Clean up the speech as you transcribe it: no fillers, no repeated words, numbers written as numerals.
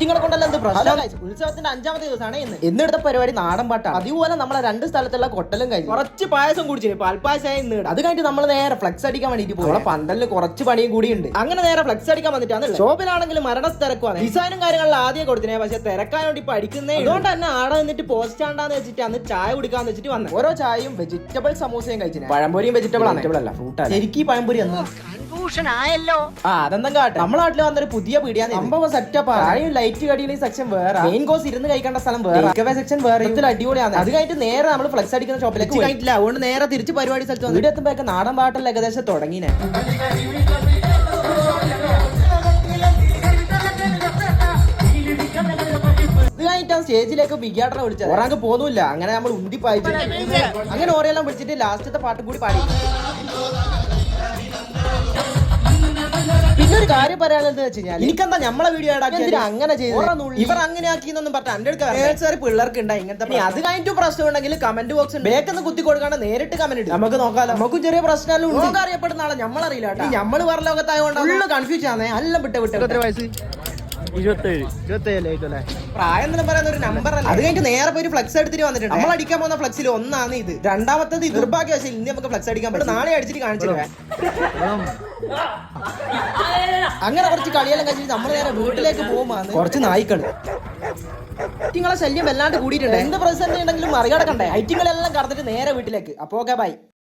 നിങ്ങളെ കൊണ്ടല്ല എന്ത് പ്രശ്നം. ഉത്സവത്തിന്റെ 5ാമത്തെ ദിവസമാണ് ഇന്ന്. ഇന്നെടുത്ത പരിപാടി നാടൻ പാട്ടാണ്. അതുപോലെ നമ്മളെ 2 സ്ഥലത്തുള്ള കൊട്ടലും കഴിഞ്ഞു. കുറച്ച് പായസം കുടിച്ചിട്ട് പാൽപ്പായസം ഇന്ന്. അത് കഴിഞ്ഞിട്ട് നമ്മൾ നേരെ ഫ്ലക്സ് അടിക്കാൻ വേണ്ടിട്ട് പോയി. പന്തലിന് കുറച്ച് പണിയും കൂടിയുണ്ട്. അങ്ങനെ നേരെ ഫ്ലക്സ് അടിക്കാൻ വന്നിട്ടാണ്. ഷോപ്പിലാണെങ്കിൽ മരണത്തിരക്കുവാണ്. ഡിസൈനും കാര്യങ്ങളിൽ ആദ്യം കൊടുത്തിനെ, പക്ഷെ തിരക്കായോണ്ട് ഇപ്പൊ അടിക്കുന്നേ. അതുകൊണ്ട് തന്നെ ആടെ നിന്നിട്ട് പോസ്റ്റ് ആണ്ടാന്ന് വെച്ചിട്ട് അന്ന് ചായ കുടിക്കാന്ന് വെച്ചിട്ട് വന്നത്. ഓരോ ചായയും വെജിറ്റബിൾ സമൂസയും കഴിച്ചു. പഴംപൊരിയും വെജിറ്റബിൾ അല്ല, ഫ്രൂട്ടാണ്. ശരിക്കും പഴംപൊരി അതെന്താ കാട്ടെ. നമ്മുടെ നാട്ടിൽ വന്നൊരു പുതിയ പീടിയാണ്. സംഭവം സെറ്റപ്പ്. ലൈറ്റ് കടിയിലെ സെക്ഷൻ വേറെ, മെയിൻ കോഴ്സ് ഇരുന്ന് കഴിക്കേണ്ട സ്ഥലം വേറെ, സെക്ഷൻ വേറെ. ഇതിൽ അടിപൊളിയാണ്. അത് കഴിഞ്ഞിട്ട് നേരെ നമ്മൾ ഫ്ലക്സ് അടിക്കുന്ന ഷോപ്പിലേക്ക് കഴിഞ്ഞില്ല. അതുകൊണ്ട് നേരെ തിരിച്ച് പരിപാടി സ്ഥലത്ത് വീട് എത്തുമ്പോഴൊക്കെ നാടൻ പാട്ടിൽ ഏകദേശം തുടങ്ങിനെ. ഇത് കഴിഞ്ഞിട്ടാണ് സ്റ്റേജിലേക്ക് ബിഗിയാട്ടറെ വിളിച്ചത്. ഒരാൾക്ക് പോന്നുമില്ല. അങ്ങനെ നമ്മൾ ഉന്തി പായിച്ചു. അങ്ങനെ ഓരെല്ലാം വിളിച്ചിട്ട് ലാസ്റ്റത്തെ പാട്ടും കൂടി പാടി. പിന്നെ ഒരു കാര്യം പറയാനുള്ളത് വെച്ച് കഴിഞ്ഞാൽ, എനിക്കെന്താ നമ്മളെ വീഡിയോ അങ്ങനെ ചെയ്തു ഇവർ അങ്ങനെ ആക്കിയെന്നൊന്നും പറഞ്ഞ എന്റെ അടുത്ത് പിള്ളേർക്ക് ഉണ്ടായി ഇങ്ങനത്തെ. അത് കഴിഞ്ഞിട്ട് പ്രശ്നം ഉണ്ടെങ്കിൽ കമന്റ് ബോക്സ് ബേക്കെന്ന് കുത്തി കൊടുക്കാണ്ട് നേരിട്ട് കമന്റ് ഇടും. നമുക്ക് നോക്കാലോ. നമുക്കും ചെറിയ പ്രശ്നം ഉണ്ട്. അറിയപ്പെടുന്ന ആളെ നമ്മളറിയില്ല. നമ്മൾ വേറെ ലോകത്തായോണ്ട് ഫുള്ള് കൺഫ്യൂഷൻ ആണ്. എല്ലാം വിട്ട് വയസ്സ് 27 പ്രായം എന്ന് പറയുന്ന ഒരു നമ്പർ അല്ല. അത് കഴിഞ്ഞിട്ട് നേരെ പോയി ഫ്ലക്സ് എടുത്തിട്ട് വന്നിട്ടുണ്ട്. നമ്മൾ അടിക്കാൻ പോകുന്ന ഫ്ലക്സിൽ ഒന്നാണ് ഇത്. രണ്ടാമത്തത് നിർഭാഗ്യവശാൽ ഇന്ന് നമുക്ക് ഫ്ലക്സ് അടിക്കാൻ പറ്റും. നാളെ അടിച്ചിട്ട് കാണിച്ചില്ല. അങ്ങനെ കുറച്ച് കളിയെല്ലാം കഴിച്ചിട്ട് നമ്മൾ നേരെ വീട്ടിലേക്ക് പോകുമ്പോൾ കുറച്ച് നായ്ക്കള് ഐറ്റിങ്ങളെ ശല്യം വല്ലാണ്ട് കൂടിയിട്ടുണ്ട്. എന്ത് പ്രസന്റ് ഉണ്ടെങ്കിലും മറികടക്കണ്ടേ. ഐറ്റിങ്ങളെല്ലാം കടന്നിട്ട് നേരെ വീട്ടിലേക്ക്. അപ്പോ ഓക്കെ ബൈ.